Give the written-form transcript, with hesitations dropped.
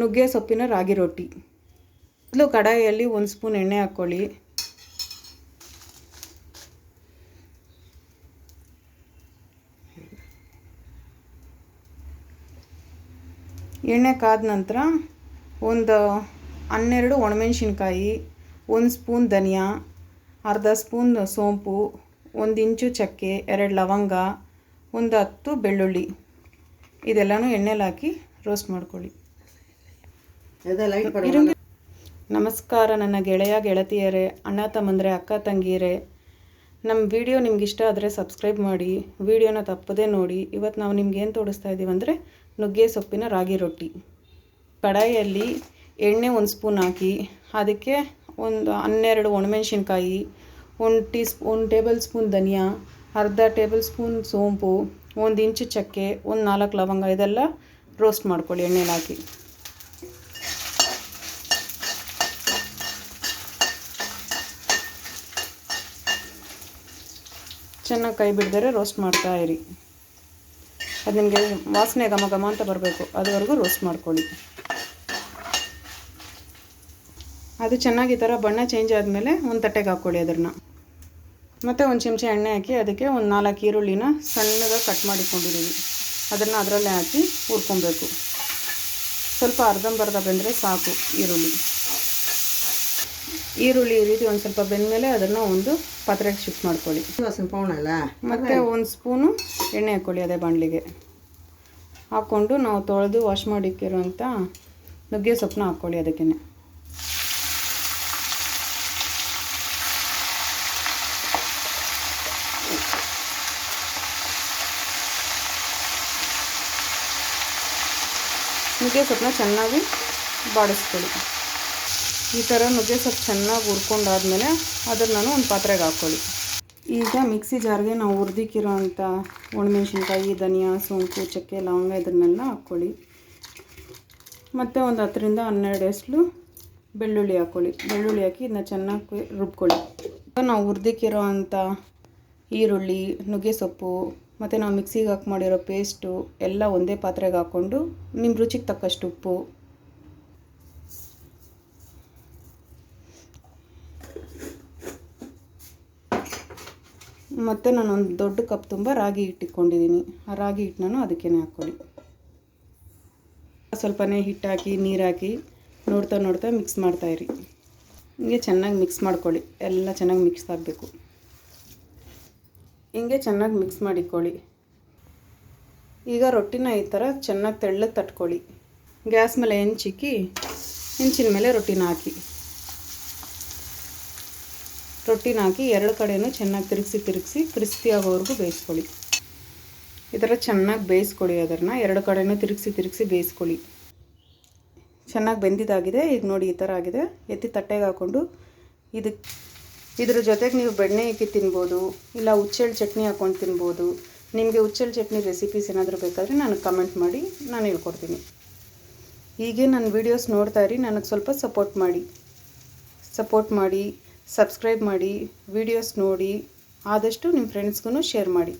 ನುಗ್ಗೆ ಸೊಪ್ಪಿನ ರಾಗಿ ರೊಟ್ಟಿ. ಮೊದಲು ಕಡಾಯಿಯಲ್ಲಿ 1 ಸ್ಪೂನ್ ಎಣ್ಣೆ ಹಾಕ್ಕೊಳ್ಳಿ. ಎಣ್ಣೆ ಕಾದ ನಂತರ ಒಂದು 12 ಒಣಮೆಣಸಿನ್ಕಾಯಿ, 1 ಸ್ಪೂನ್ ಧನಿಯಾ, ಅರ್ಧ ಸ್ಪೂನ್ ಸೋಂಪು, 1 ಇಂಚು ಚಕ್ಕೆ, 2 ಲವಂಗ, ಒಂದು 10 ಬೆಳ್ಳುಳ್ಳಿ ಇದೆಲ್ಲನೂ ಎಣ್ಣೆಲಿ ಹಾಕಿ ರೋಸ್ಟ್ ಮಾಡ್ಕೊಳ್ಳಿ. ನಮಸ್ಕಾರ ನನ್ನ ಗೆಳೆಯ ಗೆಳತಿಯರೇ, ಅಣ್ಣ ತಮ್ಮಂದರೆ, ಅಕ್ಕ ತಂಗಿಯರೇ. ನಮ್ಮ ವಿಡಿಯೋ ನಿಮ್ಗೆ ಇಷ್ಟ ಆದರೆ ಸಬ್ಸ್ಕ್ರೈಬ್ ಮಾಡಿ, ವಿಡಿಯೋನ ತಪ್ಪದೇ ನೋಡಿ. ಇವತ್ತು ನಾವು ನಿಮ್ಗೆ ಏನು ತೋರಿಸ್ತಾ ಇದ್ದೀವಿ ಅಂದರೆ ನುಗ್ಗೆ ಸೊಪ್ಪಿನ ರಾಗಿ ರೊಟ್ಟಿ. ಕಡಾಯಿಯಲ್ಲಿ ಎಣ್ಣೆ 1 ಸ್ಪೂನ್ ಹಾಕಿ ಅದಕ್ಕೆ ಒಂದು 12 ಒಣಮೆಣಸಿನ್ಕಾಯಿ, 1 ಟೇಬಲ್ ಸ್ಪೂನ್ ಧನಿಯಾ, ಅರ್ಧ ಟೇಬಲ್ ಸ್ಪೂನ್ ಸೋಂಪು, 1 ಇಂಚು ಚಕ್ಕೆ, 4 ಲವಂಗ ಇದೆಲ್ಲ ರೋಸ್ಟ್ ಮಾಡ್ಕೊಳ್ಳಿ ಎಣ್ಣೆಲಿ ಹಾಕಿ. ಚೆನ್ನಾಗಿ ಕೈ ಬಿಡ್ದರೆ ರೋಸ್ಟ್ ಮಾಡ್ತಾ ಇರಿ. ಅದು ನಿಮಗೆ ವಾಸನೆ ಘಮ ಘಮ ಅಂತ ಬರಬೇಕು, ಅದುವರೆಗೂ ರೋಸ್ಟ್ ಮಾಡ್ಕೊಳ್ಳಿ. ಅದು ಚೆನ್ನಾಗಿ ಈ ಥರ ಬಣ್ಣ ಚೇಂಜ್ ಆದಮೇಲೆ ಒಂದು ತಟ್ಟೆಗೆ ಹಾಕ್ಕೊಳ್ಳಿ. ಅದನ್ನು ಮತ್ತು 1 ಚಮಚ ಎಣ್ಣೆ ಹಾಕಿ ಅದಕ್ಕೆ ಒಂದು 4 ಈರುಳ್ಳಿನ ಸಣ್ಣದಾಗಿ ಕಟ್ ಮಾಡಿಕೊಂಡಿದ್ದೀವಿ. ಅದನ್ನು ಅದರಲ್ಲೇ ಹಾಕಿ ಹುರ್ಕೊಬೇಕು. ಸ್ವಲ್ಪ ಅರ್ಧಂಬರ್ಧ ಬೆಂದರೆ ಸಾಕು. ಈರುಳ್ಳಿ ಈ ರೀತಿ ಒಂದು ಸ್ವಲ್ಪ ಬೆಂದಮೇಲೆ ಅದನ್ನು ಒಂದು ಪಾತ್ರೆಗೆ ಶಿಫ್ಟ್ ಮಾಡ್ಕೊಳ್ಳಿ. ಮತ್ತು 1 ಸ್ಪೂನು ಎಣ್ಣೆ ಹಾಕ್ಕೊಳ್ಳಿ. ಅದೇ ಬಾಣಲಿಗೆ ಹಾಕ್ಕೊಂಡು ನಾವು ತೊಳೆದು ವಾಶ್ ಮಾಡಿಕ್ಕಿರೋಂಥ ನುಗ್ಗೆ ಸೊಪ್ಪನ್ನ ಹಾಕ್ಕೊಳ್ಳಿ. ಅದಕ್ಕೆ ನುಗ್ಗೆ ಸೊಪ್ಪನ್ನ ಚೆನ್ನಾಗಿ ಬಾಡಿಸ್ಕೊಳ್ಳಿ. ಈ ಥರ ನುಗ್ಗೆ ಸೊಪ್ಪು ಚೆನ್ನಾಗಿ ಹುರ್ಕೊಂಡಾದ್ಮೇಲೆ ಅದನ್ನು ನಾನು ಒಂದು ಪಾತ್ರೆಗೆ ಹಾಕ್ಕೊಳ್ಳಿ. ಈಗ ಮಿಕ್ಸಿ ಜಾರ್ಗೆ ನಾವು ಹುರಿದಿಕ್ಕಿರೋ ಅಂಥ ಒಣಮೆಣ್ಸಿನ್ಕಾಯಿ, ಧನಿಯಾ, ಸೋಂಪು, ಚಕ್ಕೆ, ಲವಂಗ ಇದನ್ನೆಲ್ಲ ಹಾಕ್ಕೊಳ್ಳಿ. ಮತ್ತು ಒಂದು 10ರಿಂದ 12 ಎಸಳು ಬೆಳ್ಳುಳ್ಳಿ ಹಾಕ್ಕೊಳ್ಳಿ. ಬೆಳ್ಳುಳ್ಳಿ ಹಾಕಿ ಇದನ್ನ ಚೆನ್ನಾಗಿ ರುಬ್ಕೊಳ್ಳಿ. ನಾವು ಹುರಿದಿಕ್ಕಿರೋ ಅಂಥ ಈರುಳ್ಳಿ, ನುಗ್ಗೆ ಸೊಪ್ಪು ಮತ್ತು ನಾವು ಮಿಕ್ಸಿಗೆ ಹಾಕಿ ಮಾಡಿರೋ ಪೇಸ್ಟು ಎಲ್ಲ ಒಂದೇ ಪಾತ್ರೆಗೆ ಹಾಕ್ಕೊಂಡು ನಿಮ್ಮ ರುಚಿಗೆ ತಕ್ಕಷ್ಟು ಉಪ್ಪು, ಮತ್ತು ನಾನೊಂದು ದೊಡ್ಡ ಕಪ್ ತುಂಬ ರಾಗಿ ಹಿಟ್ಟಿಟ್ಕೊಂಡಿದ್ದೀನಿ. ಆ ರಾಗಿ ಹಿಟ್ಟನ್ನು ಅದಕ್ಕೇ ಹಾಕ್ಕೊಳ್ಳಿ. ಸ್ವಲ್ಪನೇ ಹಿಟ್ಟು ಹಾಕಿ ನೀರು ಹಾಕಿ ನೋಡ್ತಾ ಮಿಕ್ಸ್ ಮಾಡ್ತಾಯಿರಿ. ಹಿಂಗೆ ಚೆನ್ನಾಗಿ ಮಿಕ್ಸ್ ಮಾಡ್ಕೊಳ್ಳಿ. ಎಲ್ಲ ಚೆನ್ನಾಗಿ ಮಿಕ್ಸ್ ಆಗಬೇಕು. ಹಿಂಗೆ ಚೆನ್ನಾಗಿ ಮಿಕ್ಸ್ ಮಾಡಿಕೊಳ್ಳಿ. ಈಗ ರೊಟ್ಟಿನ ಈ ಥರ ಚೆನ್ನಾಗಿ ತೆಳ್ಳಗೆ ತಟ್ಕೊಳ್ಳಿ. ಗ್ಯಾಸ್ ಮೇಲೆ ಹೆಂಚಿನ ಮೇಲೆ ರೊಟ್ಟಿನ ಹಾಕಿ 2 ಕಡೆಯೂ ಚೆನ್ನಾಗಿ ತಿರುಗಿಸಿ ಕ್ರಿಸ್ಪಿ ಆಗೋವರೆಗೂ ಬೇಯಿಸ್ಕೊಳ್ಳಿ. ಈ ಥರ ಚೆನ್ನಾಗಿ ಬೇಯಿಸ್ಕೊಳ್ಳಿ. ಅದನ್ನು 2 ಕಡೆಯೂ ತಿರುಗಿಸಿ ಬೇಯಿಸ್ಕೊಳ್ಳಿ. ಚೆನ್ನಾಗಿ ಬೆಂದಿದ್ದಾಗಿದೆ. ಈಗ ನೋಡಿ ಈ ಥರ ಆಗಿದೆ. ಎತ್ತಿ ತಟ್ಟೆಗೆ ಹಾಕ್ಕೊಂಡು ಇದ್ರ ಜೊತೆಗೆ ನೀವು ಬೆಣ್ಣೆ ಇಕ್ಕಿ ತಿನ್ಬೋದು, ಇಲ್ಲ ಹುಚ್ಚೆಳ್ಳು ಚಟ್ನಿ ಹಾಕ್ಕೊಂಡು ತಿನ್ಬೋದು. ನಿಮಗೆ ಹುಚ್ಚೆಳ್ಳು ಚಟ್ನಿ ರೆಸಿಪೀಸ್ ಏನಾದರೂ ಬೇಕಾದರೆ ನನಗೆ ಕಮೆಂಟ್ ಮಾಡಿ, ನಾನು ಹೇಳ್ಕೊಡ್ತೀನಿ. ಹೀಗೆ ನನ್ನ ವೀಡಿಯೋಸ್ ನೋಡ್ತಾ ಇರಿ. ನನಗೆ ಸ್ವಲ್ಪ ಸಪೋರ್ಟ್ ಮಾಡಿ, ಸಬ್ಸ್ಕ್ರೈಬ್ ಮಾಡಿ, ವೀಡಿಯೋಸ್ ನೋಡಿ, ಆದಷ್ಟು ನಿಮ್ಮ ಫ್ರೆಂಡ್ಸ್ಗೂ ಶೇರ್ ಮಾಡಿ.